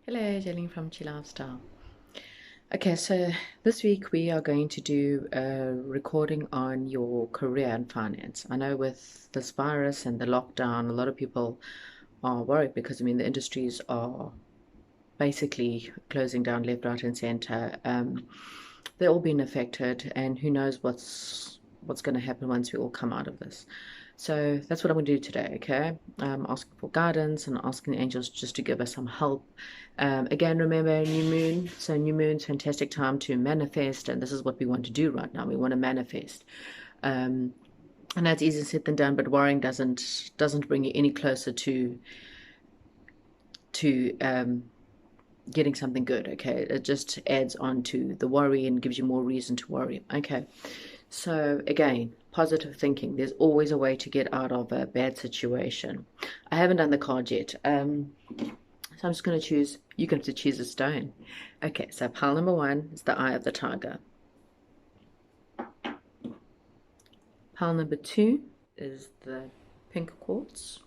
Hello, Jelene from Chi Lifestyle. Okay, so this week we are going to do a recording on your career and finance. I know with this virus and the lockdown, a lot of people are worried because the industries are basically closing down left, right, and center. They're all being affected, and who knows what's going to happen once we all come out of this. So that's what I'm going to do today, okay? Asking for guidance and asking the angels just to give us some help. Again, remember new moon. So new moon's fantastic time to manifest, and this is what we want to do right now. We want to manifest. And that's easier said than done, but worrying doesn't bring you any closer to getting something good. Okay, it just adds on to the worry and gives you more reason to worry. Okay, so again, positive thinking. There's always a way to get out of a bad situation. I haven't done the card yet. So I'm just going to choose. You can have to choose a stone. Okay, so pile number 1 is the eye of the tiger. Pile number 2 is the pink quartz.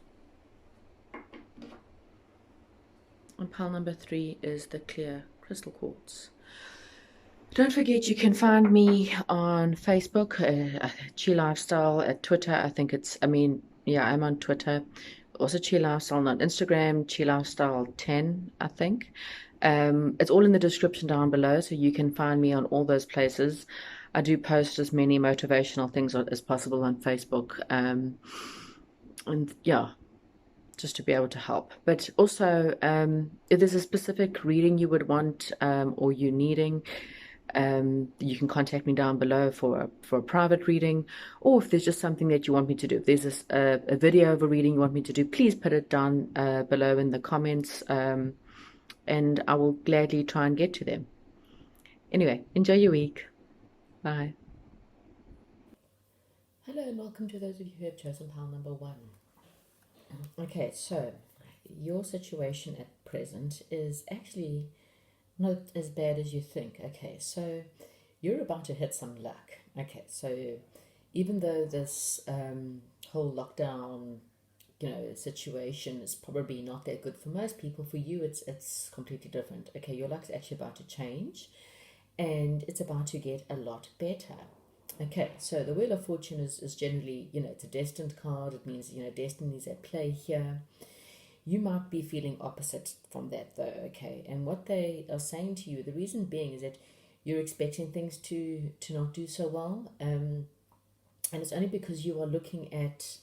And pile number 3 is the clear crystal quartz. Don't forget, you can find me on Facebook, Chi Lifestyle, at Twitter. I'm on Twitter. Also, Chi Lifestyle on Instagram, Chi Lifestyle 10, I think. It's all in the description down below, so you can find me on all those places. I do post as many motivational things as possible on Facebook. And yeah, just to be able to help. But also, if there's a specific reading you would want or you're needing, you can contact me down below for a private reading, or if there's just something that you want me to do. If there's a video of a reading you want me to do, please put it down below in the comments, and I will gladly try and get to them. Anyway, enjoy your week. Bye. Hello and welcome to those of you who have chosen pile number 1. Okay, so your situation at present is actually not as bad as you think. Okay, so you're about to hit some luck. Okay, so even though this whole lockdown, situation is probably not that good for most people, for you it's completely different. Okay, your luck's actually about to change, and it's about to get a lot better. Okay, so the Wheel of Fortune is generally, it's a destined card. It means, destiny is at play here. You might be feeling opposite from that though, okay? And what they are saying to you, the reason being is that you're expecting things to not do so well. And it's only because you are looking at,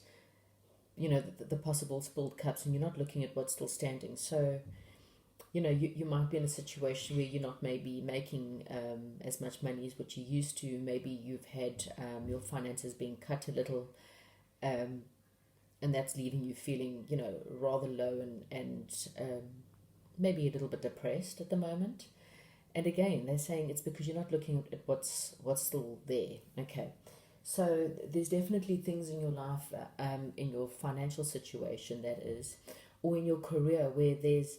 the possible spilled cups, and you're not looking at what's still standing. So, you might be in a situation where you're not maybe making as much money as what you used to. Maybe you've had your finances being cut a little, and that's leaving you feeling, rather low and maybe a little bit depressed at the moment. And again, they're saying it's because you're not looking at what's still there. Okay, so there's definitely things in your life, in your financial situation, that is, or in your career, where there's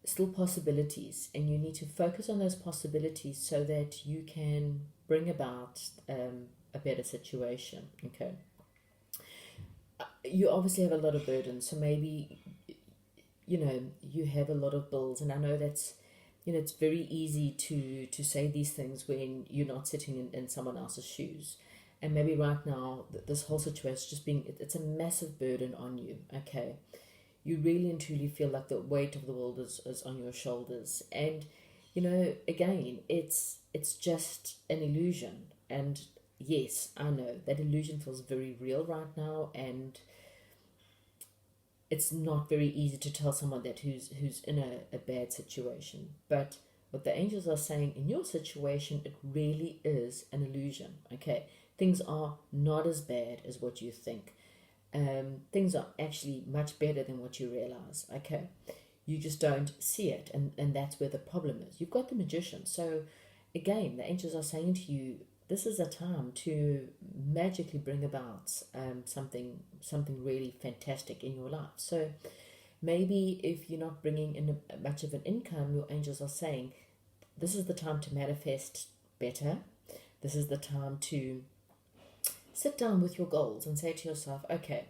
still possibilities, and you need to focus on those possibilities so that you can bring about a better situation. Okay, you obviously have a lot of burdens, so maybe you have a lot of bills, and I know that's it's very easy to say these things when you're not sitting in someone else's shoes. And maybe right now this whole situation just being it's a massive burden on you. Okay, you really and truly feel like the weight of the world is on your shoulders. And again, it's just an illusion. And yes, I know that illusion feels very real right now, and it's not very easy to tell someone that who's in a bad situation. But what the angels are saying, in your situation, it really is an illusion. Okay, things are not as bad as what you think. Things are actually much better than what you realize. Okay, you just don't see it, and that's where the problem is. You've got the magician. So again, the angels are saying to you, this is a time to magically bring about something really fantastic in your life. So maybe if you're not bringing in much of an income, your angels are saying this is the time to manifest better. This is the time to sit down with your goals and say to yourself, okay,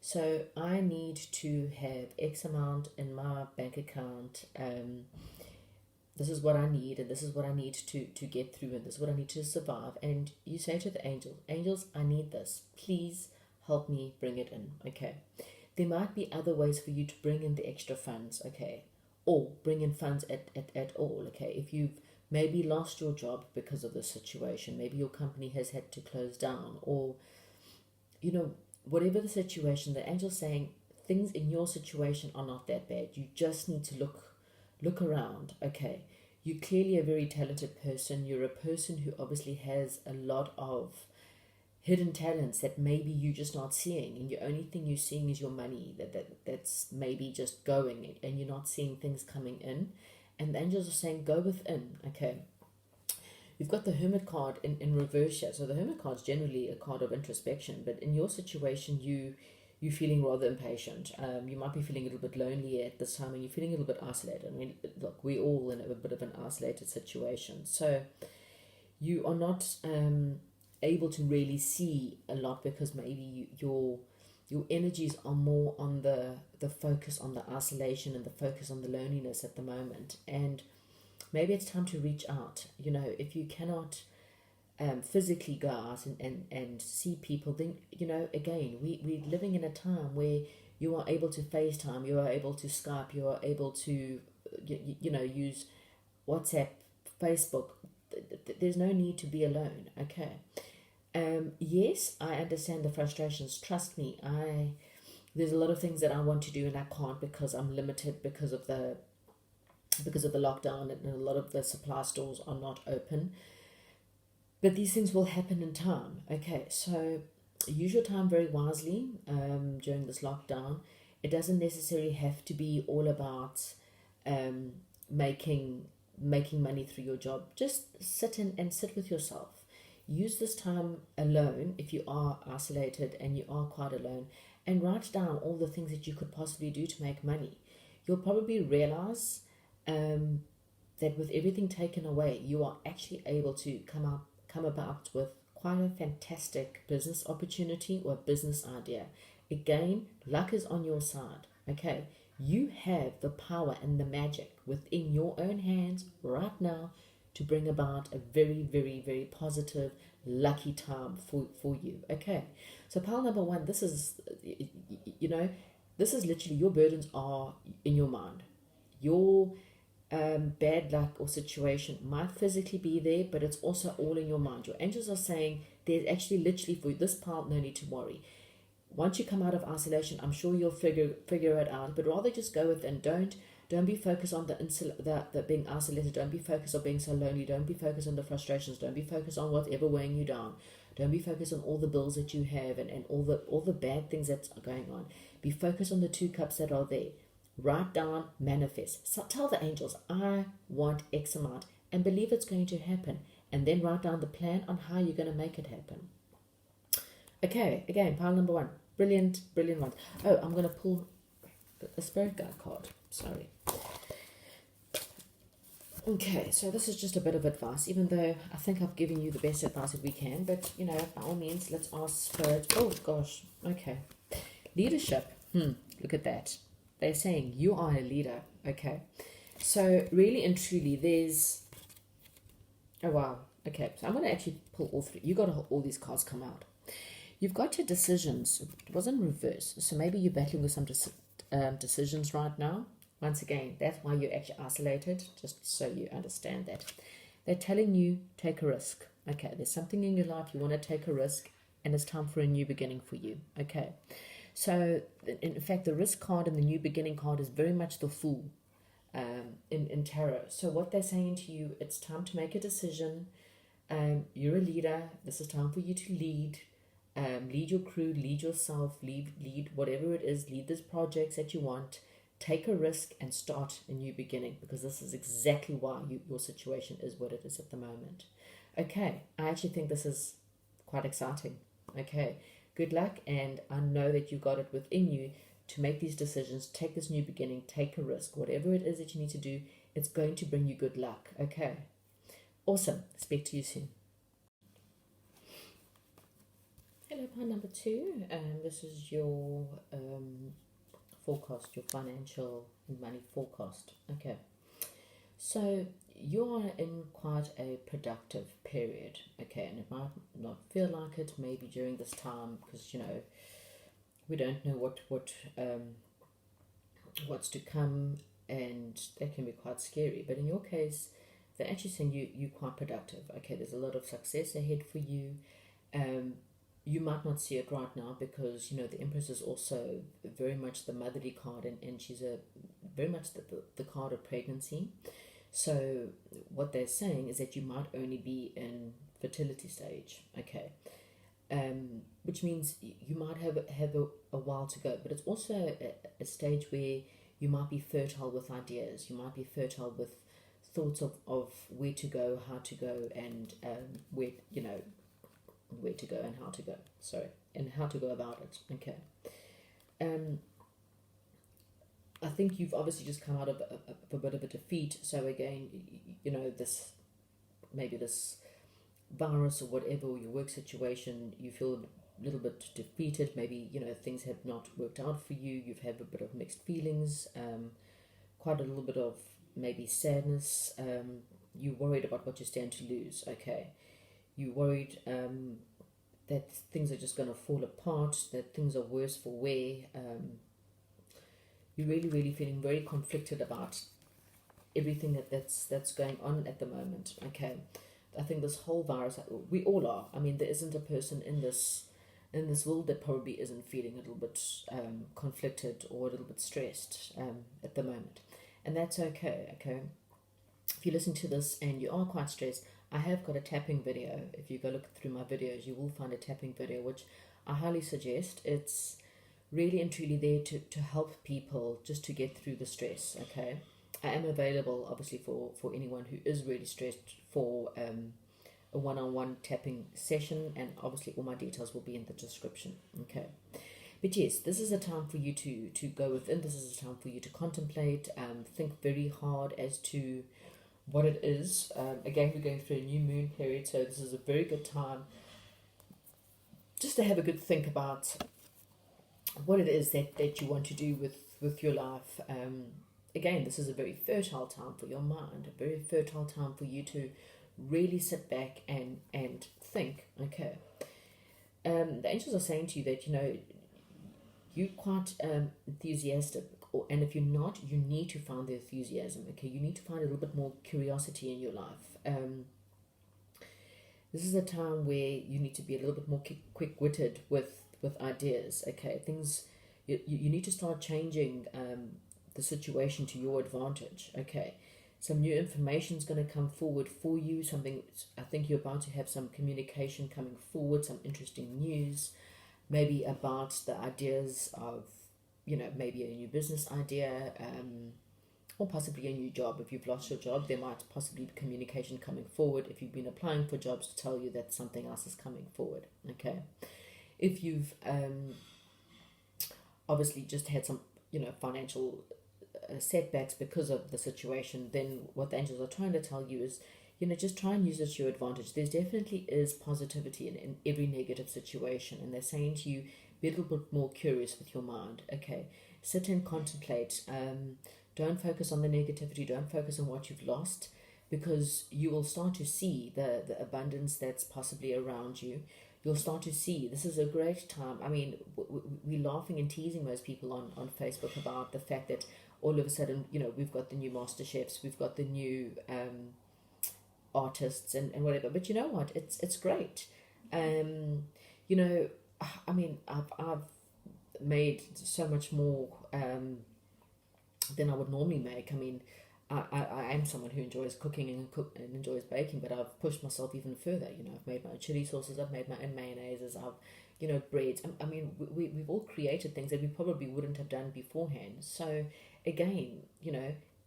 So I need to have X amount in my bank account. This is what I need, and this is what I need to get through, and this is what I need to survive. And you say to the angels, I need this. Please help me bring it in. Okay. There might be other ways for you to bring in the extra funds. Okay. Or bring in funds at all. Okay. If you've maybe lost your job because of the situation, maybe your company has had to close down, or, whatever the situation, the angel's saying things in your situation are not that bad. You just need to look around. Okay, you're clearly a very talented person. You're a person who obviously has a lot of hidden talents that maybe you're just not seeing, and the only thing you're seeing is your money that's maybe just going, and you're not seeing things coming in. And the angels are saying go within. Okay, you've got the Hermit card in reverse here. So the Hermit card is generally a card of introspection, but in your situation, you're feeling rather impatient. You might be feeling a little bit lonely at this time, and you're feeling a little bit isolated. I mean, look, we're all in a bit of an isolated situation. So you are not able to really see a lot, because maybe your energies are more on the focus on the isolation and the focus on the loneliness at the moment. And maybe it's time to reach out. If you cannot physically go out and see people, then, again, we're living in a time where you are able to FaceTime, you are able to Skype, you are able to, use WhatsApp, Facebook. There's no need to be alone. Okay. Yes, I understand the frustrations. Trust me, there's a lot of things that I want to do and I can't, because I'm limited because of the lockdown, and a lot of the supply stores are not open. But these things will happen in time. Okay, so use your time very wisely during this lockdown. It doesn't necessarily have to be all about making money through your job. Just sit with yourself. Use this time alone if you are isolated and you are quite alone, and write down all the things that you could possibly do to make money. You'll probably realize that with everything taken away, you are actually able to come about with quite a fantastic business opportunity or business idea. Again, luck is on your side. Okay, you have the power and the magic within your own hands right now to bring about a very, very, very positive, lucky time for you. Okay, so pile number one, this is literally, your burdens are in your mind. Your bad luck or situation might physically be there, but it's also all in your mind. Your angels are saying there's actually literally, for this part, no need to worry. Once you come out of isolation, I'm sure you'll figure it out, but rather just go with, and don't be focused on the being isolated. Don't be focused on being so lonely. Don't be focused on the frustrations. Don't be focused on whatever weighing you down. Don't be focused on all the bills that you have and all the bad things that's going on. Be focused on the 2 cups that are there. Write down, manifest. So tell the angels, I want X amount, and believe it's going to happen. And then write down the plan on how you're going to make it happen. Okay, again, pile number one. Brilliant one. Oh, I'm going to pull a spirit guide card. Sorry. Okay, so this is just a bit of advice, even though I think I've given you the best advice that we can. But, by all means, let's ask spirit. Oh, gosh. Okay. Leadership. Look at that. They're saying you are a leader. Okay. So really and truly, there's... Oh, wow. Okay. So I'm going to actually pull all 3. You got all these cards come out. You've got your decisions. It was in reverse. So maybe you're battling with some decisions right now. Once again, that's why you're actually isolated, just so you understand that. They're telling you, take a risk. Okay. There's something in your life you want to take a risk, and it's time for a new beginning for you. Okay. So, in fact, the risk card and the new beginning card is very much the Fool in tarot. So what they're saying to you, it's time to make a decision. You're a leader. This is time for you to lead. Lead your crew, lead yourself, lead whatever it is, lead these projects that you want. Take a risk and start a new beginning, because this is exactly why your situation is what it is at the moment. Okay, I actually think this is quite exciting. Okay. Good luck, and I know that you got it within you to make these decisions, take this new beginning, take a risk. Whatever it is that you need to do, it's going to bring you good luck. Okay. Awesome. Speak to you soon. Tarot card number 2. This is your forecast, your financial and money forecast. Okay. So you are in quite a productive period. Okay, and it might not feel like it maybe during this time because we don't know what's to come, and that can be quite scary. But in your case, they're actually saying you're quite productive. Okay, there's a lot of success ahead for you. You might not see it right now because the Empress is also very much the motherly card, and she's very much the card of pregnancy. So what they're saying is that you might only be in fertility stage. Okay. Which means you might have a while to go, but it's also a stage where you might be fertile with ideas. You might be fertile with thoughts of where to go, how to go, and where to go and how to go. Sorry, and how to go about it. Okay. I think you've obviously just come out of a bit of a defeat. So again, this virus or whatever, your work situation, you feel a little bit defeated. Maybe things have not worked out for you. You've had a bit of mixed feelings, quite a little bit of maybe sadness. You're worried about what you stand to lose. Okay, you're worried that things are just going to fall apart, that things are worse for wear. You're really feeling very conflicted about everything that's going on at the moment. Okay, I think this whole virus, we all are. I mean, there isn't a person in this world that probably isn't feeling a little bit conflicted or a little bit stressed at the moment, and that's okay. Okay, if you listen to this and you are quite stressed, I have got a tapping video. If you go look through my videos, you will find a tapping video, which I highly suggest. It's really and truly there to help people just to get through the stress. Okay, I am available obviously for anyone who is really stressed for a one-on-one tapping session, and obviously all my details will be in the description. Okay, but yes, this is a time for you to go within. This is a time for you to contemplate, think very hard as to what it is. Again, we're going through a new moon period, so this is a very good time just to have a good think about what it is that you want to do with your life. Again, this is a very fertile time for your mind, a very fertile time for you to really sit back and think. Okay, the angels are saying to you that you're quite enthusiastic, and if you're not, you need to find the enthusiasm. Okay, you need to find a little bit more curiosity in your life. This is a time where you need to be a little bit more quick-witted with ideas. Okay, things you need to start changing the situation to your advantage. Okay, some new information is going to come forward for you. Something, I think you're about to have some communication coming forward, some interesting news, maybe about the ideas of maybe a new business idea, or possibly a new job. If you've lost your job, there might possibly be communication coming forward. If you've been applying for jobs, to tell you that something else is coming forward. Okay, if you've obviously just had some financial setbacks because of the situation, then what the angels are trying to tell you is just try and use it to your advantage. There's definitely is positivity in every negative situation, and they're saying to you, be a little bit more curious with your mind. Okay, sit and contemplate. Don't focus on the negativity. Don't focus on what you've lost, because you will start to see the abundance that's possibly around you. You'll start to see this is a great time. I mean, we're laughing and teasing most people on Facebook about the fact that all of a sudden, we've got the new master chefs, we've got the new artists and whatever. But you know what? It's great. I mean, I've made so much more than I would normally make. I mean, I am someone who enjoys cooking and enjoys baking, but I've pushed myself even further. I've made my own chili sauces, I've made my own mayonnaises, I've breads. I mean, we've all created things that we probably wouldn't have done beforehand. So again,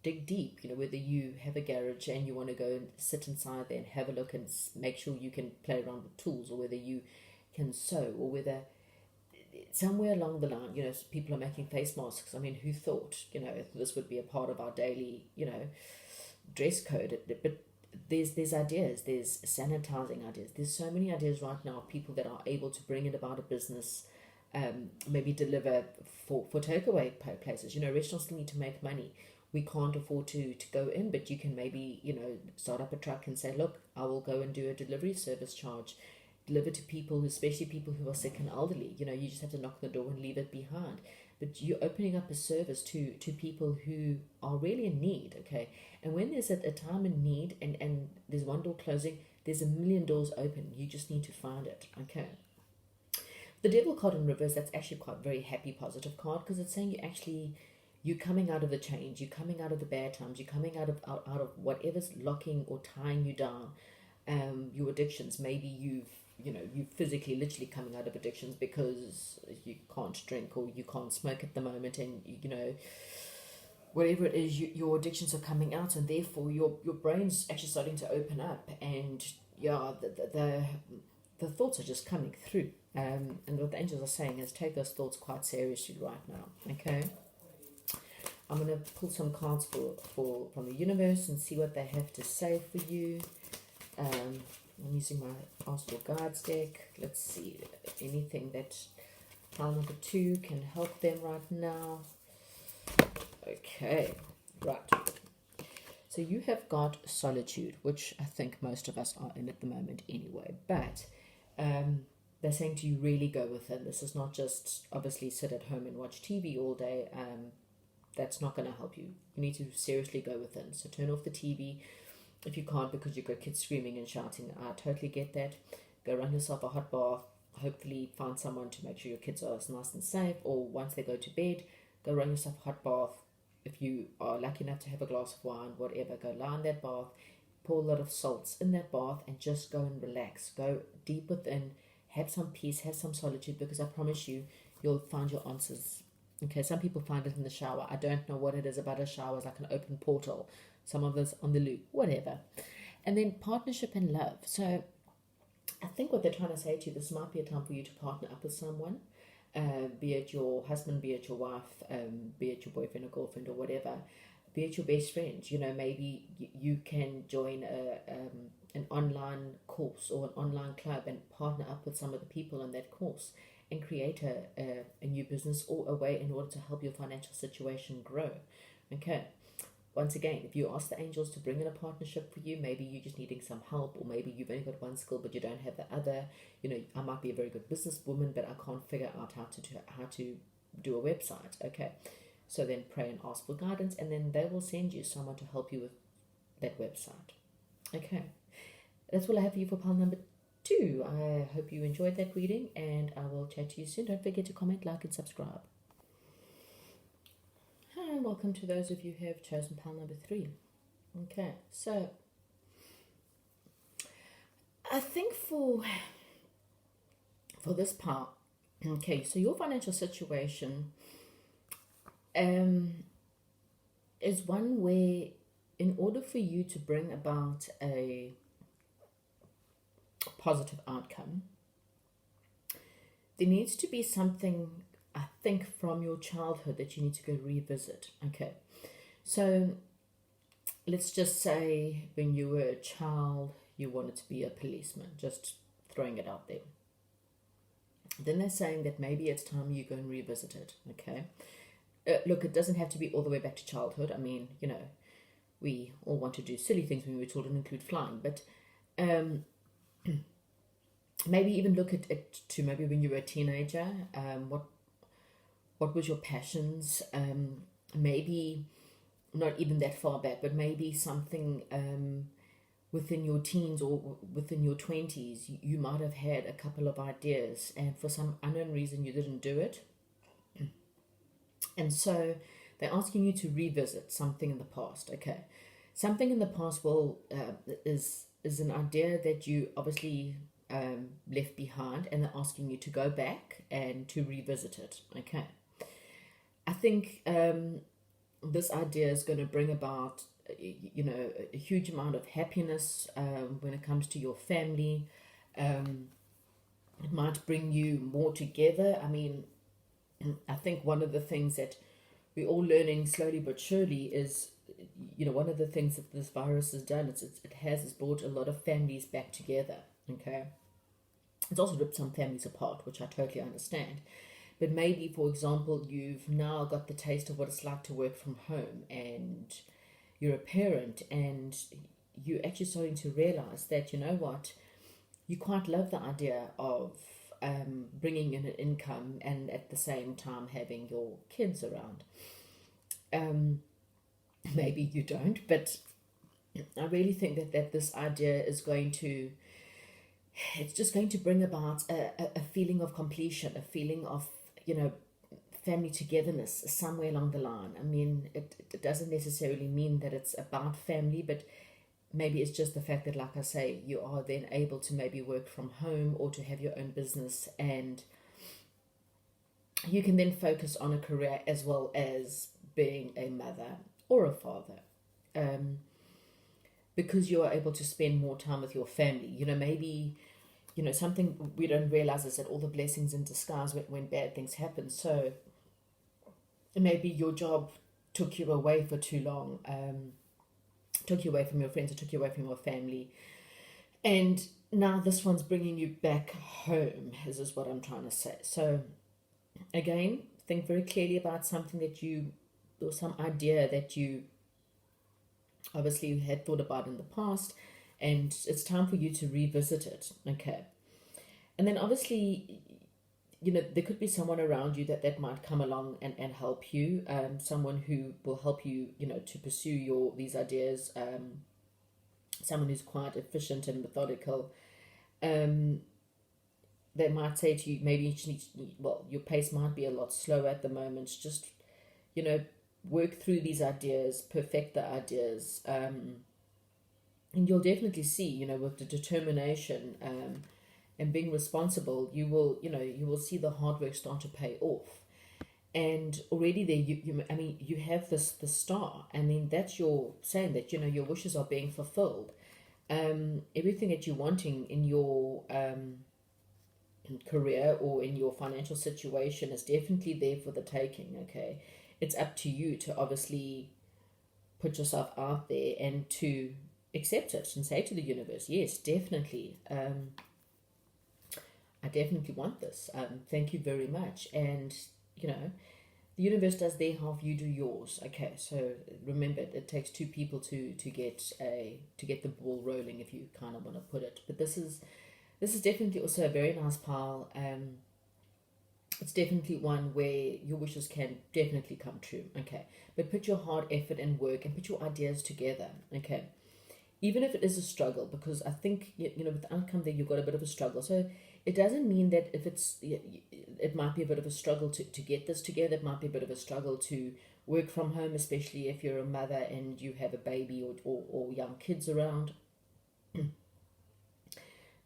dig deep. Whether you have a garage and you want to go and sit inside there and have a look and make sure you can play around with tools, or whether you can sew, or whether somewhere along the line, people are making face masks. I mean, who thought, this would be a part of our daily, dress code? But there's ideas, there's sanitizing ideas, there's so many ideas right now, people that are able to bring it about a business, maybe deliver for takeaway places. Restaurants still need to make money. We can't afford to go in, but you can maybe, start up a truck and say, look, I will go and do a delivery service charge, deliver to people, especially people who are sick and elderly. You just have to knock on the door and leave it behind. But you're opening up a service to people who are really in need, okay? And when there's a time in need and there's one door closing, there's a million doors open. You just need to find it, okay? The devil card in reverse, that's actually quite a very happy, positive card, because it's saying you're coming out of the change, you're coming out of the bad times, you're coming out of whatever's locking or tying you down, your addictions. Maybe you're physically, literally coming out of addictions because you can't drink or you can't smoke at the moment, and whatever it is, your addictions are coming out, and therefore your brain's actually starting to open up, and the thoughts are just coming through. And what the angels are saying is take those thoughts quite seriously right now, okay? I'm going to pull some cards from the universe and see what they have to say for you. I'm using my Ask Your Guides deck. Let's see, anything that pile number 2 can help them right now. Okay, right. So you have got solitude, which I think most of us are in at the moment anyway. But they're saying to you, really go within. This is not just obviously sit at home and watch TV all day. That's not going to help you. You need to seriously go within. So turn off the TV if you can't, because you've got kids screaming and shouting. I totally get that. Go run yourself a hot bath. Hopefully find someone to make sure your kids are nice and safe. Or once they go to bed, go run yourself a hot bath. If you are lucky enough to have a glass of wine, whatever, go lie in that bath. Pour a lot of salts in that bath and just go and relax. Go deep within. Have some peace. Have some solitude, because I promise you, you'll find your answers. Okay, some people find it in the shower. I don't know what it is about a shower. It's like an open portal. Some of us on the loo, whatever. And then partnership and love. So I think what they're trying to say to you, this might be a time for you to partner up with someone, be it your husband, be it your wife, be it your boyfriend or girlfriend or whatever, be it your best friend. Maybe you can join an online course or an online club and partner up with some of the people in that course and create a new business or a way in order to help your financial situation grow. Okay. Once again, if you ask the angels to bring in a partnership for you, maybe you're just needing some help, or maybe you've only got one skill but you don't have the other. I might be a very good businesswoman, but I can't figure out how to do a website. Okay. So then pray and ask for guidance, and then they will send you someone to help you with that website. Okay. That's all I have for you for pile number 2. I hope you enjoyed that reading, and I will chat to you soon. Don't forget to comment, like, and subscribe. Hi, and welcome to those of you who have chosen pile number 3. Okay, so I think for this part, okay, so your financial situation is one where, in order for you to bring about a positive outcome, there needs to be something, I think, from your childhood that you need to go revisit. Okay, so let's just say when you were a child, you wanted to be a policeman, just throwing it out there. Then they're saying that maybe it's time you go and revisit it. Okay, look, it doesn't have to be all the way back to childhood. I mean, we all want to do silly things when we were children, include flying, but maybe even look at it to maybe when you were a teenager. What was your passions? Maybe not even that far back, but maybe something within your teens or within your 20s. You might have had a couple of ideas, and for some unknown reason you didn't do it. And so they're asking you to revisit something in the past. Okay, something in the past is an idea that you obviously left behind, and they're asking you to go back and to revisit it. Okay, I think this idea is going to bring about a huge amount of happiness when it comes to your family. It might bring you more together. I mean, I think one of the things that we're all learning slowly but surely is, you know, one of the things that this virus has done is it has brought a lot of families back together. Okay, it's also ripped some families apart, which I totally understand. But maybe, for example, you've now got the taste of what it's like to work from home, and you're a parent, and you're actually starting to realize that, you know what, you quite love the idea of bringing in an income and at the same time having your kids around. Maybe you don't, but I really think that this idea is going to, it's just going to bring about a feeling of completion, a feeling of, you know, family togetherness somewhere along the line. I mean, it doesn't necessarily mean that it's about family, but maybe it's just the fact that, like I say, you are then able to maybe work from home or to have your own business, and you can then focus on a career as well as being a mother or a father. Because you are able to spend more time with your family. You know, maybe, you know, something we don't realize is that all the blessings in disguise when bad things happen. So maybe your job took you away for too long, took you away from your friends, or took you away from your family. And now this one's bringing you back home, is what I'm trying to say. So again, think very clearly about something that you, or some idea that you obviously had thought about in the past, and it's time for you to revisit it. Okay. And then obviously, you know, there could be someone around you that might come along and help you, someone who will help you, you know, to pursue these ideas, someone who's quite efficient and methodical. They might say to you, maybe you need, well, your pace might be a lot slower at the moment, just, you know, work through these ideas, perfect the ideas, and you'll definitely see, you know, with the determination and being responsible, you will see the hard work start to pay off. And already there, I mean, you have the star. I mean, that's your saying that, you know, your wishes are being fulfilled. Everything that you're wanting in your career or in your financial situation is definitely there for the taking. Okay, it's up to you to obviously put yourself out there and to accept it and say to the universe, yes, definitely, I definitely want this. Thank you very much. And, you know, the universe does their half, you do yours. Okay, so remember, it takes two people to get the ball rolling, if you kind of want to put it. But this is definitely also a very nice pile. It's definitely one where your wishes can definitely come true. Okay, but put your hard effort and work and put your ideas together. Okay, even if it is a struggle, because I think, you know, with the outcome there, you've got a bit of a struggle. So it doesn't mean that if it might be a bit of a struggle to get this together. It might be a bit of a struggle to work from home, especially if you're a mother and you have a baby or young kids around.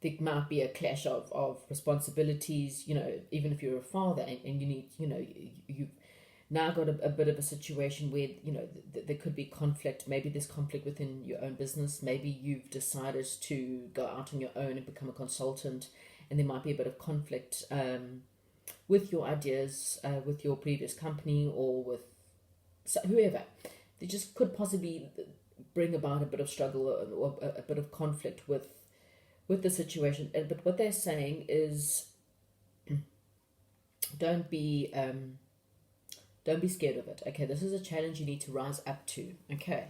There might be a clash of responsibilities, you know, even if you're a father and you need, you know, you've now got a bit of a situation where, you know, there could be conflict. Maybe there's conflict within your own business. Maybe you've decided to go out on your own and become a consultant, and there might be a bit of conflict with your ideas, with your previous company, or with whoever. They just could possibly bring about a bit of struggle or a bit of conflict with the situation. But what they're saying is, don't be scared of it. Okay, this is a challenge you need to rise up to. Okay,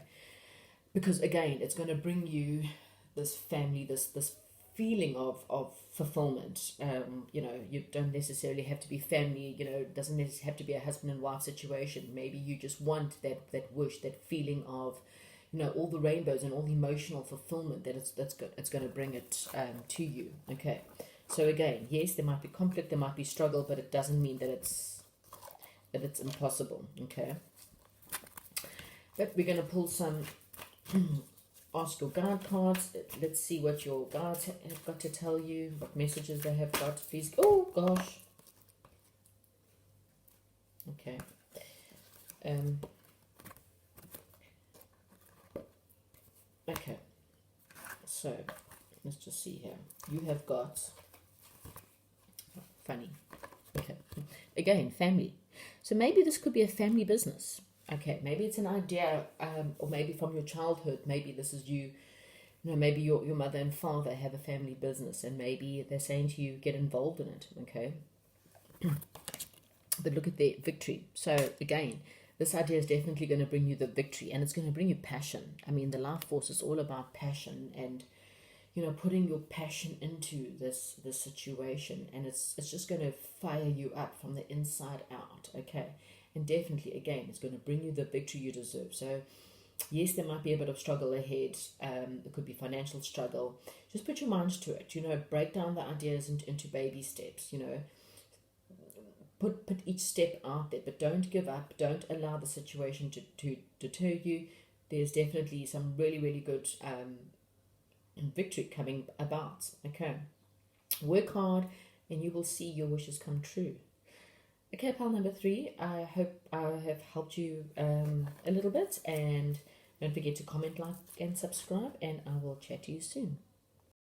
because again, it's going to bring you this family, this feeling of fulfillment. You know, you don't necessarily have to be family. You know, it doesn't necessarily have to be a husband and wife situation. Maybe you just want that wish, that feeling of, you know, all the rainbows and all the emotional fulfillment that it's going to bring it to you. Okay, so again, yes, there might be conflict, there might be struggle, but it doesn't mean that it's impossible. Okay, but we're going to pull some ask your guide cards. Let's see what your guides have got to tell you, what messages they have got. Please. Oh gosh. Okay. Okay, so let's just see here. You have got, funny, okay, again, family. So maybe this could be a family business. Okay, maybe it's an idea, or maybe from your childhood. Maybe this is you. You know, maybe your mother and father have a family business, and maybe they're saying to you, get involved in it. Okay, but look at their victory. So again, this idea is definitely going to bring you the victory, and it's going to bring you passion. I mean, the life force is all about passion, and putting your passion into this situation, and it's just going to fire you up from the inside out. Okay, and definitely again, it's going to bring you the victory you deserve. So yes, there might be a bit of struggle ahead. It could be financial struggle. Just put your mind to it. Break down the ideas into baby steps. Put each step out there, but don't give up. Don't allow the situation to deter you. There's definitely some really, really good victory coming about. Okay, work hard, and you will see your wishes come true. Okay, pal number 3. I hope I have helped you a little bit, and don't forget to comment, like, and subscribe, and I will chat to you soon.